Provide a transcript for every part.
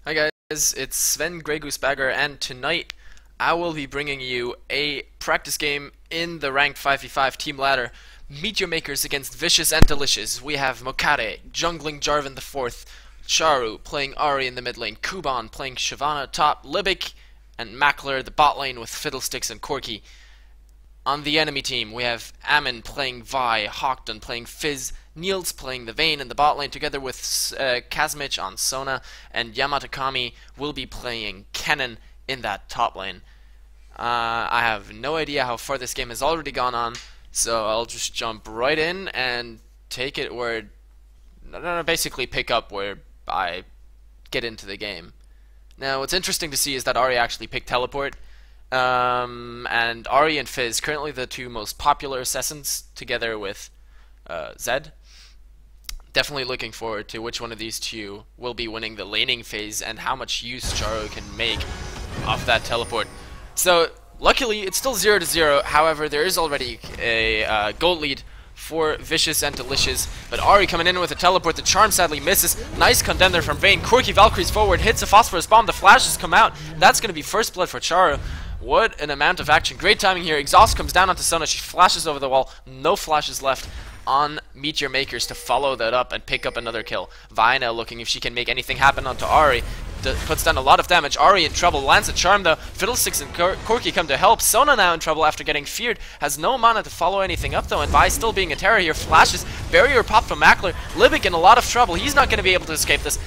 Hi guys, it's Sven Grey Goose Bagger, and tonight I will be bringing you a practice game in the ranked 5v5 team ladder. Meet your makers against Visciouz and Deliciouz. We have Mokade jungling Jarvan the 4th, Charu playing Ahri in the mid lane, Kuban playing Shyvana top, Libic and Mackler the bot lane with Fiddlesticks and Corki. On the enemy team, we have Ammon playing Vi, Hawkdon playing Fizz, Niels playing the Vayne in the bot lane, together with Kazmich on Sona, and Yamatakami will be playing Kennen in that top lane. I have no idea how far this game has already gone on, so I'll just jump right in and take it where... basically pick up where I get into the game. Now, what's interesting to see is that Ahri actually picked Teleport. And Ahri and Fizz, currently the two most popular assassins, together with Zed. Definitely looking forward to which one of these two will be winning the laning phase and how much use Charu can make of that teleport. So, luckily, it's still 0-0. However, there is already a gold lead for Visciouz and Deliciouz, but Ahri coming in with a teleport. The charm sadly misses. Nice contender from Vayne. Corki Valkyries forward, hits a phosphorus bomb. The flashes come out. That's going to be first blood for Charu. What an amount of action. Great timing here. Exhaust comes down onto Sona. She flashes over the wall. No flashes left on Meet Your Makers to follow that up and pick up another kill. Vi now looking if she can make anything happen onto Ahri. Puts down a lot of damage. Ahri in trouble. Lands a charm though. Fiddlesticks and Corki come to help. Sona now in trouble after getting feared. Has no mana to follow anything up though. And Vi still being a terror here. Flashes. Barrier pop from Mackler. Libic in a lot of trouble. He's not going to be able to escape this.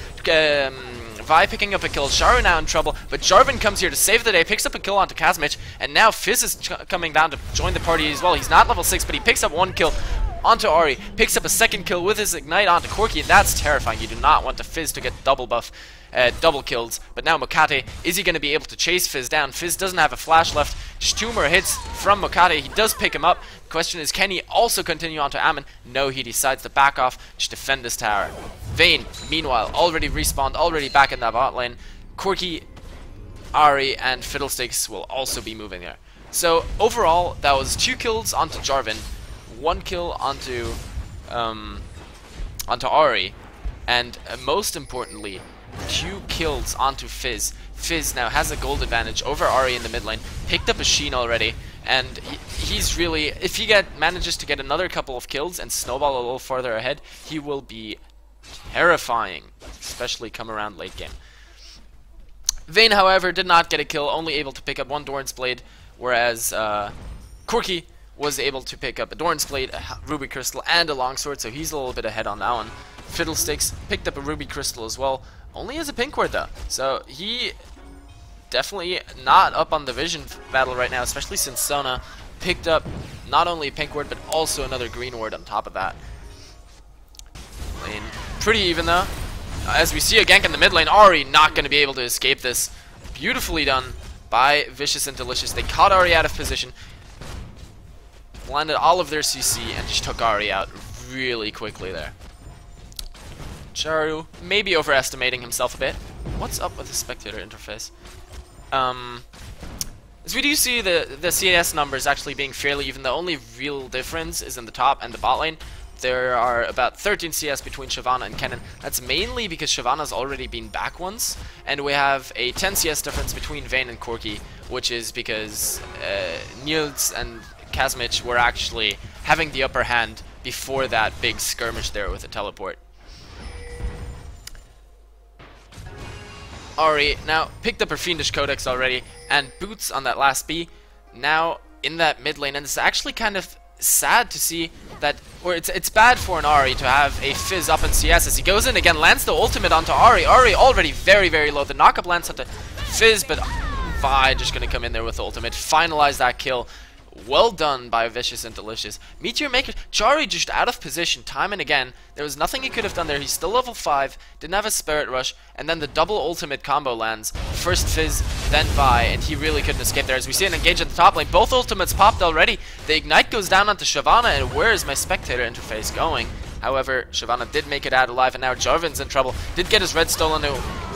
Vi picking up a kill, Charu now in trouble, but Jarvan comes here to save the day, picks up a kill onto Kazmich, and now Fizz is coming down to join the party as well. He's not level 6, but he picks up one kill onto Ahri, picks up a second kill with his Ignite onto Corki, and that's terrifying. You do not want the Fizz to get double buff, double kills, but now Mokade, is he going to be able to chase Fizz down? Fizz doesn't have a flash left, just 2 more hits from Mokade. He does pick him up. The question is, can he also continue onto Ammon? No, he decides to back off, just defend this tower. Vayne, meanwhile, already respawned, already back in that bot lane. Corki, Ahri, and Fiddlesticks will also be moving there. So, overall, that was 2 kills onto Jarvan, 1 kill onto Ahri, and most importantly, 2 kills onto Fizz. Fizz now has a gold advantage over Ahri in the mid lane, picked up a Sheen already, and he's really, if he manages to get another couple of kills and snowball a little farther ahead, he will be terrifying, especially come around late game. Vayne, however, did not get a kill, only able to pick up 1 Doran's Blade, whereas Corki was able to pick up a Doran's Blade, a Ruby Crystal, and a Longsword, so he's a little bit ahead on that one. Fiddlesticks picked up a Ruby Crystal as well, only as a pink ward though, so he definitely not up on the vision battle right now, especially since Sona picked up not only a pink ward, but also another green ward on top of that. Lane pretty even though. As we see a gank in the mid lane, Ahri not going to be able to escape this. Beautifully done by Visciouz and Deliciouz. They caught Ahri out of position, landed all of their CC, and just took Ahri out really quickly there. Charu maybe overestimating himself a bit. What's up with the spectator interface? As we do see the CS numbers actually being fairly even, the only real difference is in the top and the bot lane. There are about 13 CS between Shyvana and Kennen. That's mainly because Shyvana's already been back once, and we have a 10 CS difference between Vayne and Corki, which is because Niels and Kazmich were actually having the upper hand before that big skirmish there with the teleport. Ahri now picked up her Fiendish Codex already, and boots on that last B, now in that mid lane, and it's actually kind of sad to see that, or it's bad for an Ahri to have a Fizz up in CS as he goes in again, lands the ultimate onto Ahri. Ahri already very, very low. The knockup lands onto Fizz, but Vi just going to come in there with the ultimate, finalize that kill. Well done by Visciouz and Deliciouz. Meet Your Makers. Charu just out of position time and again. There was nothing he could have done there. He's still level 5, didn't have a Spirit Rush, and then the double ultimate combo lands. First Fizz, then Vi, and he really couldn't escape there. As we see an engage at the top lane, both ultimates popped already. The Ignite goes down onto Shyvana, and where is my spectator interface going? However, Shyvana did make it out alive, and now Jarvan's in trouble. Did get his red stolen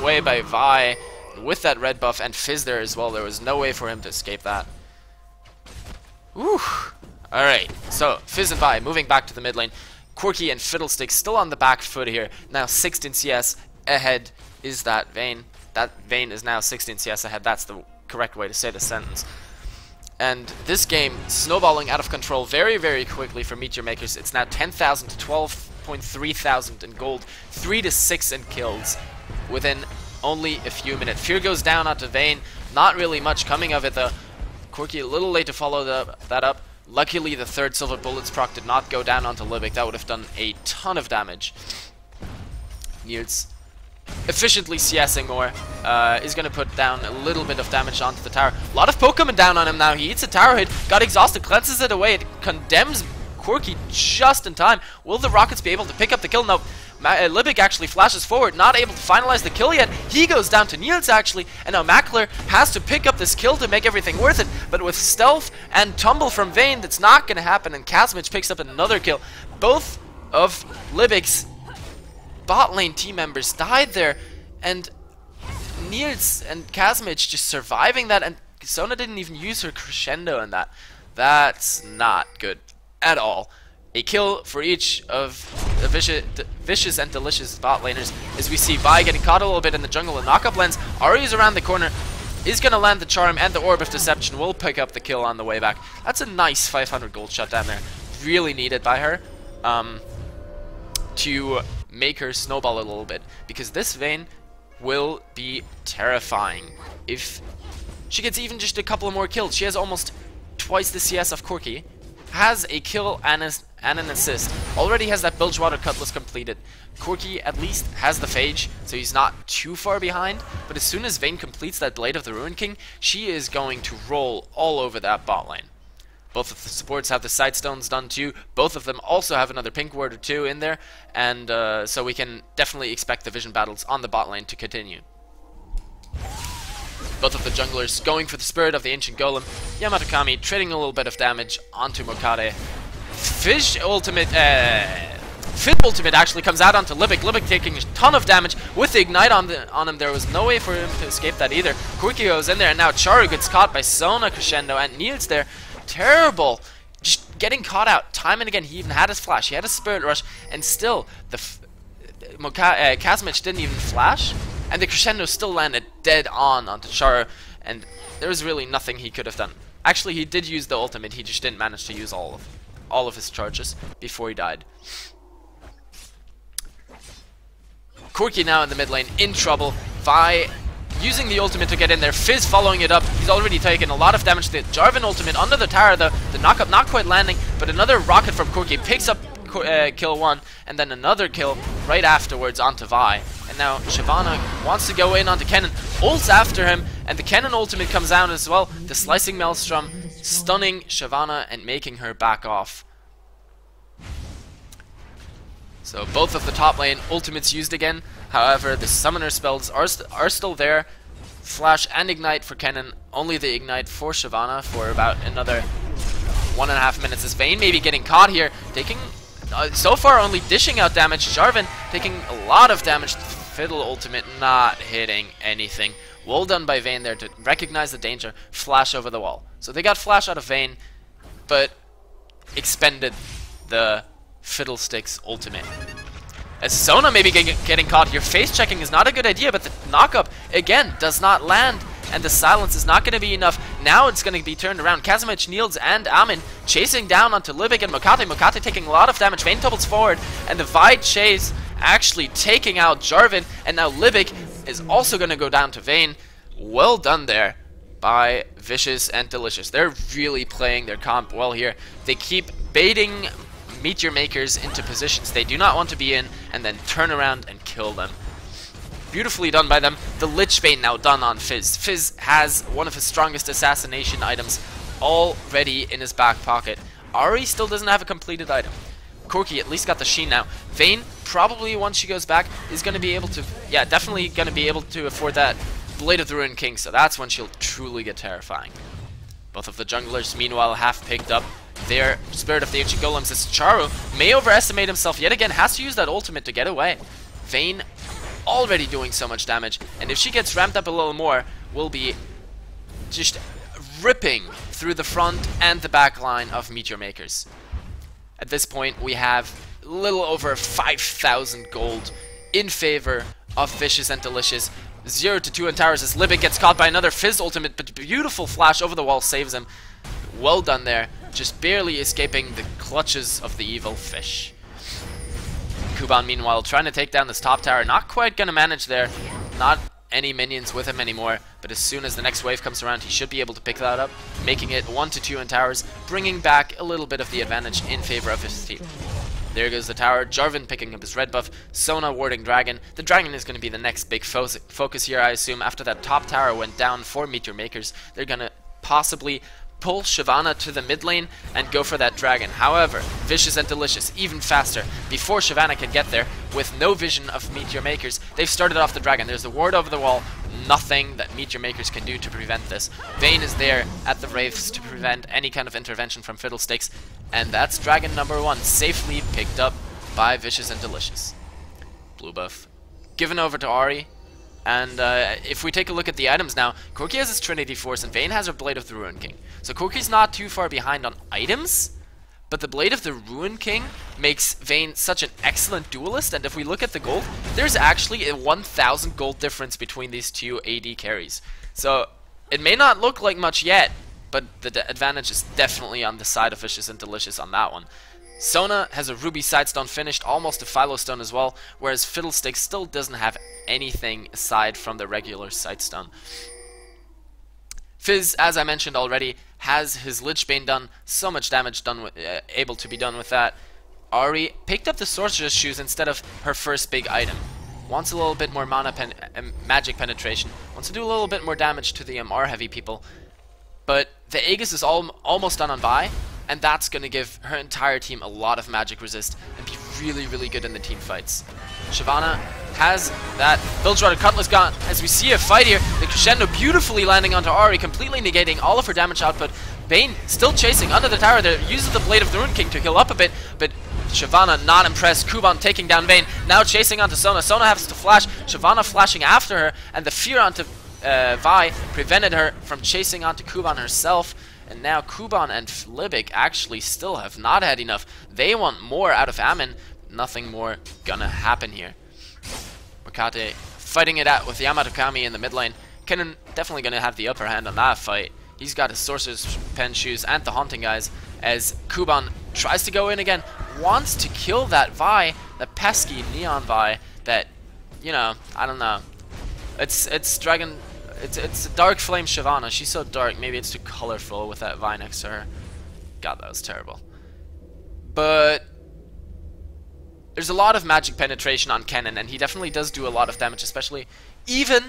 away by Vi with that red buff, and Fizz there as well. There was no way for him to escape that. Whew. Alright, so Fizz and Vi moving back to the mid lane. Corki and Fiddlesticks still on the back foot here. Now 16 CS ahead is that Vayne. That Vayne is now 16 CS ahead. That's the correct way to say the sentence. And this game, snowballing out of control very, very quickly for Meteor Makers. It's now 10,000 to 12.3 thousand in gold, 3 to 6 in kills within only a few minutes. Fear goes down onto Vayne. Not really much coming of it though. Corki a little late to follow that up. Luckily, the third Silver Bullets proc did not go down onto Libic. That would have done a ton of damage. Niels, efficiently CSing more, is going to put down a little bit of damage onto the tower. A lot of poke coming down on him now. He eats a tower hit, got exhausted, cleanses it away. It condemns Corki just in time. Will the Rockets be able to pick up the kill? No. Libic actually flashes forward, not able to finalize the kill yet. He goes down to Niels actually, and now Mackler has to pick up this kill to make everything worth it. But with stealth and tumble from Vayne, that's not going to happen, and Kazmich picks up another kill. Both of Libic's bot lane team members died there, and Niels and Kazmich just surviving that, and Sona didn't even use her crescendo in that. That's not good at all. A kill for each of the Visciouz and Deliciouz bot laners, as we see Vi getting caught a little bit in the jungle. The knockup lens, Ari's around the corner, is going to land the charm, and the Orb of Deception will pick up the kill on the way back. That's a nice 500 gold shot down there. Really needed by her to make her snowball a little bit, because this Vayne will be terrifying if she gets even just a couple of more kills. She has almost twice the CS of Corki, has a kill and an assist, already has that Bilgewater Cutlass completed. Corki at least has the Phage, so he's not too far behind, but as soon as Vayne completes that Blade of the Ruin King, she is going to roll all over that bot lane. Both of the supports have the Sightstones done too. Both of them also have another pink ward or two in there, and so we can definitely expect the vision battles on the bot lane to continue. Both of the junglers going for the Spirit of the Ancient Golem. Yamato Kami trading a little bit of damage onto Mokade. Fizz ultimate actually comes out onto Libic. Libic taking a ton of damage with the Ignite on him. There was no way for him to escape that either. Corki goes in there, and now Charu gets caught by Sona, Crescendo, and Niels there. Terrible. Just getting caught out time and again. He even had his flash. He had a Spirit Rush, and still the Kazmich didn't even flash. And the Crescendo still landed dead on onto Charu, and there was really nothing he could have done. Actually, he did use the ultimate, he just didn't manage to use all of his charges before he died. Corki now in the mid lane, in trouble. Vi using the ultimate to get in there. Fizz following it up. He's already taken a lot of damage. The Jarvan ultimate under the tower, though. The knockup not quite landing, but another rocket from Corki picks up kill one, and then another kill right afterwards onto Vi. And now Shyvana wants to go in onto Kennen, ults after him, and the Kennen ultimate comes out as well. The Slicing Maelstrom stunning Shyvana and making her back off. So both of the top lane ultimates used again. However, the summoner spells are still there. Flash and Ignite for Kennen, only the Ignite for Shyvana for about another 1.5 minutes. As Vayne maybe getting caught here, taking so far only dishing out damage. Jarvan taking a lot of damage. Fiddle ultimate not hitting anything. Well done by Vayne there to recognize the danger, flash over the wall. So they got flash out of Vayne, but expended the Fiddlesticks ultimate. As Sona maybe getting caught here, face checking is not a good idea, but the knockup again does not land, and the silence is not going to be enough. Now it's going to be turned around. Kazmich, Niels, and Amin chasing down onto Libic and Mokate. Mokate taking a lot of damage. Vayne tumbles forward, and the Vi chase actually taking out Jarvan, and now Libic is also going to go down to Vayne. Well done there by Visciouz and Deliciouz. They're really playing their comp well here. They keep baiting Meteor Makers into positions they do not want to be in, and then turn around and kill them. Beautifully done by them. The Lich Bane now done on Fizz. Fizz has one of his strongest assassination items already in his back pocket. Ari still doesn't have a completed item. Corki at least got the Sheen now. Vayne, probably once she goes back, is going to be able to, yeah, definitely going to be able to afford that Blade of the Ruin King, so that's when she'll truly get terrifying. Both of the junglers, meanwhile, have picked up their Spirit of the Ancient Golems. As Charu may overestimate himself yet again, has to use that ultimate to get away. Vayne already doing so much damage, and if she gets ramped up a little more, will be just ripping through the front and the back line of Meteor Makers. At this point, we have a little over 5,000 gold in favor of Visciouz and Deliciouz. 0 to 2 on towers as Libic gets caught by another Fizz ultimate, but beautiful flash over the wall saves him. Well done there. Just barely escaping the clutches of the evil fish. Kuban, meanwhile, trying to take down this top tower. Not quite going to manage there. Not any minions with him anymore, but as soon as the next wave comes around, he should be able to pick that up, making it 1 to 2 in towers, bringing back a little bit of the advantage in favor of his team. There goes the tower. Jarvan picking up his red buff. Sona warding Dragon. The Dragon is going to be the next big focus here, I assume. After that top tower went down for Meteor Makers, they're going to possibly pull Shyvana to the mid lane and go for that Dragon. However, Visciouz and Deliciouz even faster. Before Shyvana can get there, with no vision of Meteor Makers, they've started off the Dragon. There's the ward over the wall. Nothing that Meteor Makers can do to prevent this. Vayne is there at the Wraiths to prevent any kind of intervention from Fiddlesticks. And that's Dragon number 1, safely picked up by Visciouz and Deliciouz. Blue buff given over to Ahri. And if we take a look at the items now, Corki has his Trinity Force and Vayne has her Blade of the Ruin King. So Corki's not too far behind on items, but the Blade of the Ruin King makes Vayne such an excellent duelist, and if we look at the gold, there's actually a 1,000 gold difference between these two AD carries. So it may not look like much yet, but the advantage is definitely on the side of Visciouz and Deliciouz on that one. Sona has a Ruby Sightstone finished, almost a Phylostone as well, whereas Fiddlesticks still doesn't have anything aside from the regular Sightstone. Fizz, as I mentioned already, has his Lichbane done, so much damage done with, able to be done with that. Ahri picked up the Sorcerer's Shoes instead of her first big item. Wants a little bit more mana magic penetration, wants to do a little bit more damage to the MR heavy people, but the Aegis is almost done on Vi, and that's going to give her entire team a lot of magic resist and be really, really good in the team fights. Shyvana has that Bilgewater Cutlass gone. As we see a fight here, the crescendo beautifully landing onto Ahri, completely negating all of her damage output. Vayne still chasing under the tower there, uses the Blade of the Ruin King to heal up a bit, but Shyvana not impressed. Kuban taking down Vayne, now chasing onto Sona. Sona has to flash, Shyvana flashing after her, and the fear onto Vi prevented her from chasing onto Kuban herself. And now Kuban and Libic actually still have not had enough. They want more out of Ammon. Nothing more gonna happen here. Wakate fighting it out with Yamato-Kami in the mid lane. Kennen definitely gonna have the upper hand on that fight. He's got his Sorcerer's Pen shoes and the Haunting Eyes as Kuban tries to go in again. Wants to kill that Vi, the pesky Neon Vi that, you know, I don't know. It's Dragon... It's Dark Flame Shyvana. She's so dark. Maybe it's too colorful with that Vi next to her. God, that was terrible. But there's a lot of magic penetration on Kennen, and he definitely does do a lot of damage, especially even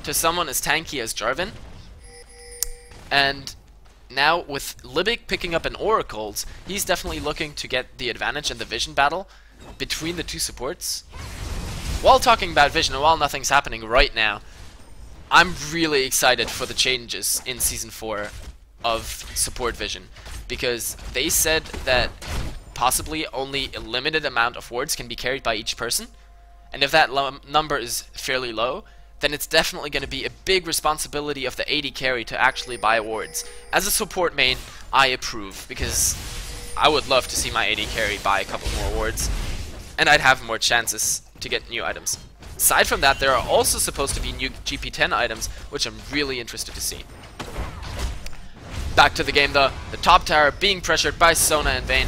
to someone as tanky as Jarvan. And now with Libic picking up an Oracles, he's definitely looking to get the advantage in the Vision battle between the two supports. While talking about Vision, and while nothing's happening right now, I'm really excited for the changes in Season 4 of Support Vision, because they said that possibly only a limited amount of wards can be carried by each person, and if that number is fairly low, then it's definitely going to be a big responsibility of the AD carry to actually buy wards. As a support main, I approve, because I would love to see my AD carry buy a couple more wards, and I'd have more chances to get new items. Aside from that, there are also supposed to be new GP10 items, which I'm really interested to see. Back to the game though, the top tower being pressured by Sona and Vayne.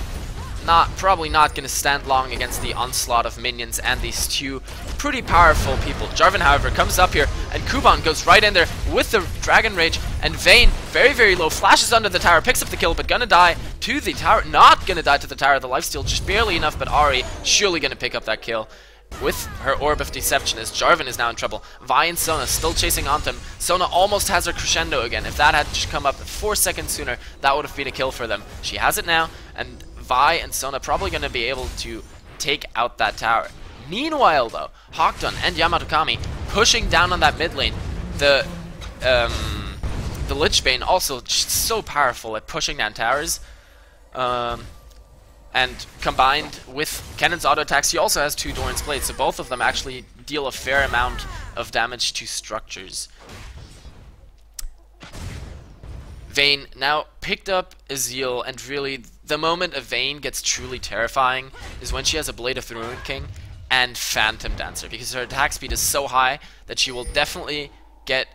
Probably not going to stand long against the onslaught of minions and these two pretty powerful people. Jarvan, however, comes up here, and Kuban goes right in there with the Dragon Rage, and Vayne, very, very low, flashes under the tower, picks up the kill, but gonna die to the tower. Not gonna die to the tower, the lifesteal just barely enough, but Ahri surely gonna pick up that kill with her Orb of Deception, as Jarvan is now in trouble. Vi and Sona still chasing onto him. Sona almost has her crescendo again. If that had just come up 4 seconds sooner, that would have been a kill for them. She has it now, and Vi and Sona probably going to be able to take out that tower. Meanwhile though, Hawkdon and Yamato-Kami pushing down on that mid lane. The Lichbane also just so powerful at pushing down towers. And combined with Kennen's auto attacks, he also has 2 Doran's Blades, so both of them actually deal a fair amount of damage to structures. Vayne now picked up Ezreal, and really the moment a Vayne gets truly terrifying is when she has a Blade of the Ruin King and Phantom Dancer, because her attack speed is so high that she will definitely get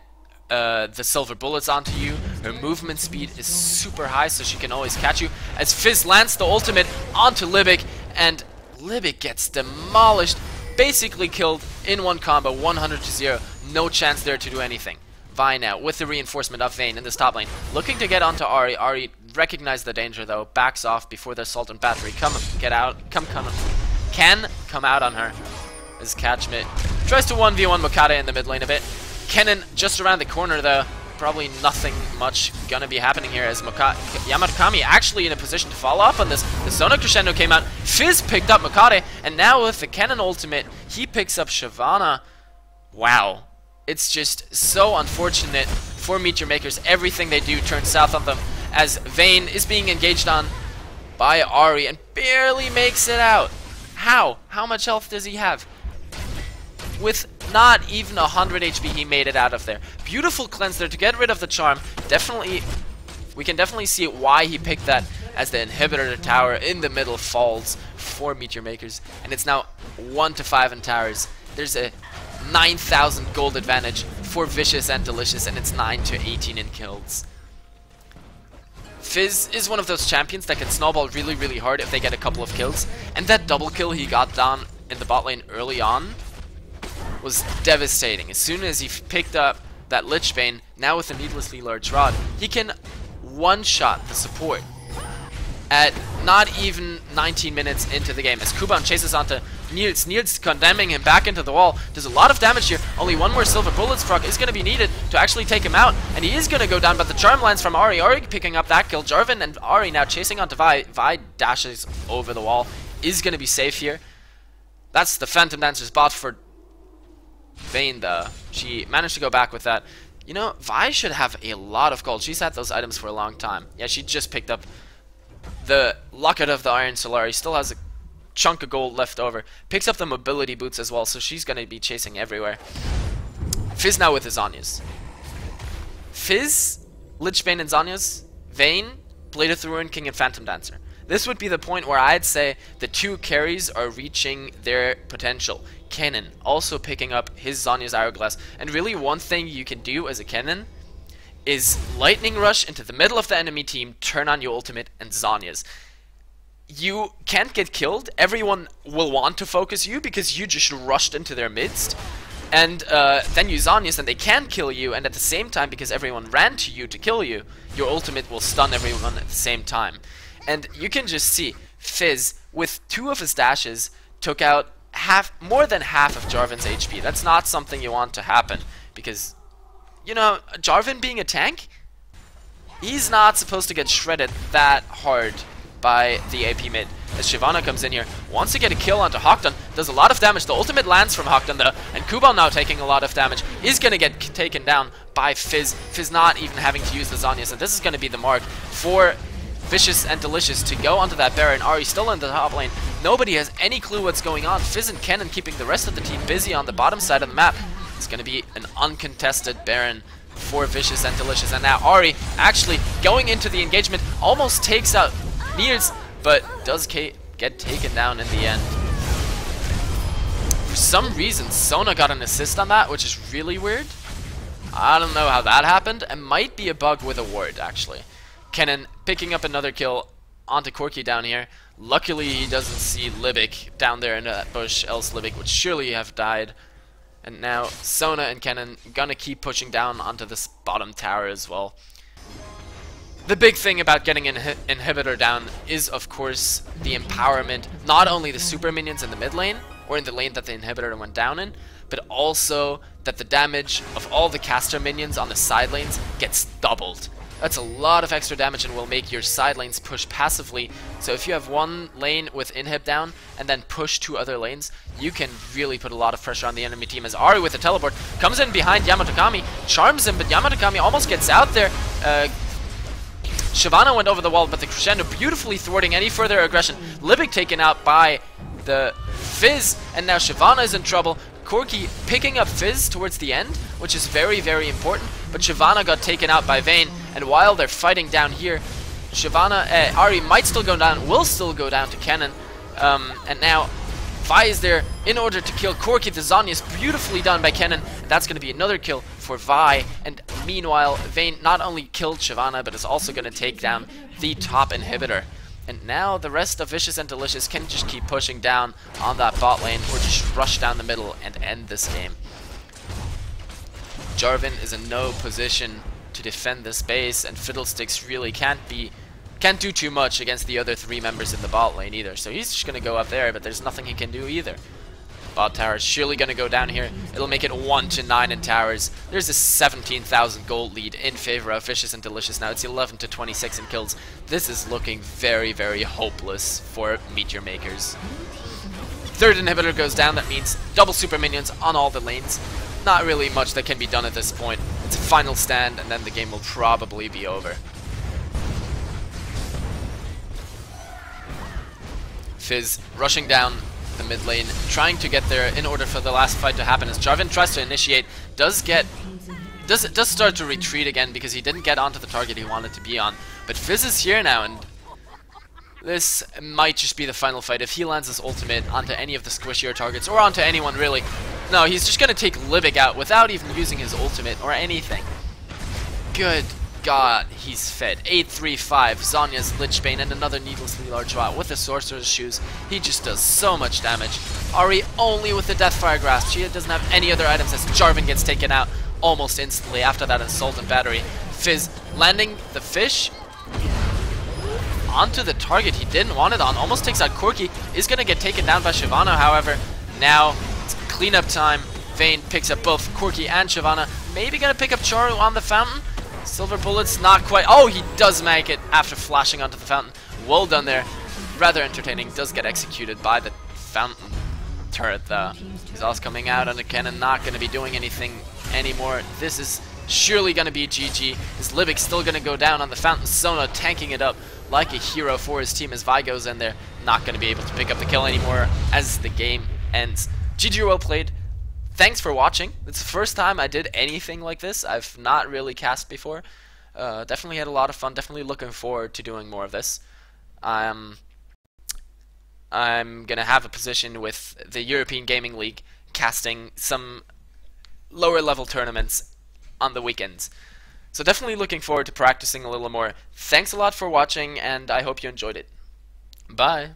the silver bullets onto you. Her movement speed is super high, so she can always catch you. As Fizz lands the ultimate onto Libic, and Libic gets demolished, basically killed in one combo, 100-0. No chance there to do anything. Vi now with the reinforcement of Vayne in this top lane, looking to get onto Ahri. Ahri recognized the danger though, backs off before the assault and battery can come out on her. As Catchmit tries to 1v1 Mokata in the mid lane a bit. Kennen just around the corner though. Probably nothing much gonna be happening here, as Yamato-Kami actually in a position to follow up on this. The Sona Crescendo came out, Fizz picked up Mokate, and now with the Kennen ultimate, he picks up Shyvana. Wow. It's just so unfortunate for Meteor Makers. Everything they do turns south on them, as Vayne is being engaged on by Ahri and barely makes it out. How? How much health does he have? With not even 100 HP, he made it out of there. Beautiful cleanse there to get rid of the charm. Definitely, we can definitely see why he picked that, as the inhibitor tower in the middle falls for Meteor Makers. And it's now 1-5 in towers. There's a 9,000 gold advantage for Visciouz and Deliciouz, and it's 9-18 in kills. Fizz is one of those champions that can snowball really, really hard if they get a couple of kills. And that double kill he got down in the bot lane early on was devastating. As soon as he picked up that Lich Bane, now with a needlessly large rod, he can one-shot the support at not even 19 minutes into the game. As Kuban chases onto Niels, Niels condemning him back into the wall, does a lot of damage here. Only one more silver bullet frog is going to be needed to actually take him out, and he is going to go down, but the charm lands from Ahri. Ahri picking up that kill. Jarvan and Ahri now chasing onto Vi. Vi dashes over the wall, is going to be safe here. That's the Phantom Dancer's bot for Vayne though. She managed to go back with that. You know, Vi should have a lot of gold. She's had those items for a long time. Yeah, she just picked up the Locket of the Iron Solari. Still has a chunk of gold left over. Picks up the mobility boots as well, so she's going to be chasing everywhere. Fizz now with his Zhonya's. Fizz, Lich Bane and Zhonya's, Vayne, Blade of the Ruin King and Phantom Dancer. This would be the point where I'd say the two carries are reaching their potential. Kennen also picking up his Zhonya's Hourglass, and really one thing you can do as a Kennen is Lightning Rush into the middle of the enemy team, turn on your ultimate and Zhonya's. You can't get killed, everyone will want to focus you because you just rushed into their midst, and then you Zhonya's and they can kill you, and at the same time, because everyone ran to you to kill you, your ultimate will stun everyone at the same time. And you can just see Fizz, with two of his dashes, took out more than half of Jarvan's HP. That's not something you want to happen, because, you know, Jarvan being a tank, he's not supposed to get shredded that hard by the AP mid. As Shyvana comes in here, wants to get a kill onto Hawkton, does a lot of damage. The ultimate lands from Hawkton though, and Kuban now taking a lot of damage, is going to get taken down by Fizz. Fizz not even having to use the Zhonya's, and this is going to be the mark for Visciouz and Deliciouz to go onto that Baron. Ahri still in the top lane. Nobody has any clue what's going on. Fizz and Kennen keeping the rest of the team busy on the bottom side of the map. It's going to be an uncontested Baron for Visciouz and Deliciouz. And now Ahri actually going into the engagement, almost takes out Niels, but does get taken down in the end. For some reason, Sona got an assist on that, which is really weird. I don't know how that happened. It might be a bug with a ward, actually. Kennen picking up another kill onto Corki down here. Luckily, he doesn't see Libic down there in that bush, else Libic would surely have died. And now Sona and Kennen gonna keep pushing down onto this bottom tower as well. The big thing about getting an inhibitor down is, of course, the empowerment. Not only the super minions in the mid lane, or in the lane that the inhibitor went down in, but also that the damage of all the caster minions on the side lanes gets doubled. That's a lot of extra damage and will make your side lanes push passively. So if you have one lane with inhib down and then push two other lanes, you can really put a lot of pressure on the enemy team. As Ahri with the teleport comes in behind Yamato-Kami, charms him, but Yamato-Kami almost gets out there. Shyvana went over the wall, but the Crescendo beautifully thwarting any further aggression. Libic taken out by the Fizz, and now Shyvana is in trouble. Corki picking up Fizz towards the end, which is very, very important, but Shyvana got taken out by Vayne, and while they're fighting down here, Ahri might still go down, will still go down to Kennen, and now Vi is there in order to kill Corki the Zhonya's. Beautifully done by Kennen. That's going to be another kill for Vi. And meanwhile, Vayne not only killed Shyvana, but is also going to take down the top inhibitor. And now the rest of Visciouz and Deliciouz can just keep pushing down on that bot lane or just rush down the middle and end this game. Jarvan is in no position to defend this base, and Fiddlesticks really can't do too much against the other 3 members in the bot lane either. So he's just going to go up there, but there's nothing he can do either. Bot tower is surely going to go down here. It'll make it 1-9 in towers. There's a 17,000 gold lead in favor of Visciouz and Deliciouz. Now it's 11-26 in kills. This is looking very, very hopeless for Meteor Makers. Third inhibitor goes down. That means double super minions on all the lanes. Not really much that can be done at this point. It's a final stand, and then the game will probably be over. Fizz rushing down the mid lane, trying to get there in order for the last fight to happen. As Jarvan tries to initiate, does start to retreat again because he didn't get onto the target he wanted to be on. But Fizz is here now, and this might just be the final fight. If he lands his ultimate onto any of the squishier targets, or onto anyone really, no, he's just going to take Libic out without even using his ultimate or anything. Good God, he's fed. 8-3-5, Zhonya's Lichbane, and another needlessly large bot with the Sorcerer's Shoes. He just does so much damage. Ahri only with the Deathfire Grasp. She doesn't have any other items as Jarvan gets taken out almost instantly after that Assault and Battery. Fizz landing the fish onto the target he didn't want it on. Almost takes out Corki. Is going to get taken down by Shyvana, however. Now it's cleanup time. Vayne picks up both Corki and Shyvana. Maybe going to pick up Charu on the fountain. Silver bullets, not quite. Oh, he does make it after flashing onto the fountain. Well done there. Rather entertaining. Does get executed by the fountain turret though. He's also coming out on the cannon. Not going to be doing anything anymore. This is surely going to be GG. Is Libic still going to go down on the fountain? Sona tanking it up like a hero for his team as Vi goes in there. Not going to be able to pick up the kill anymore as the game ends. GG, well played. Thanks for watching. It's the first time I did anything like this. I've not really cast before. Definitely had a lot of fun. Definitely looking forward to doing more of this. I'm gonna have a position with the European Gaming League, casting some lower level tournaments on the weekends. So definitely looking forward to practicing a little more. Thanks a lot for watching, and I hope you enjoyed it. Bye.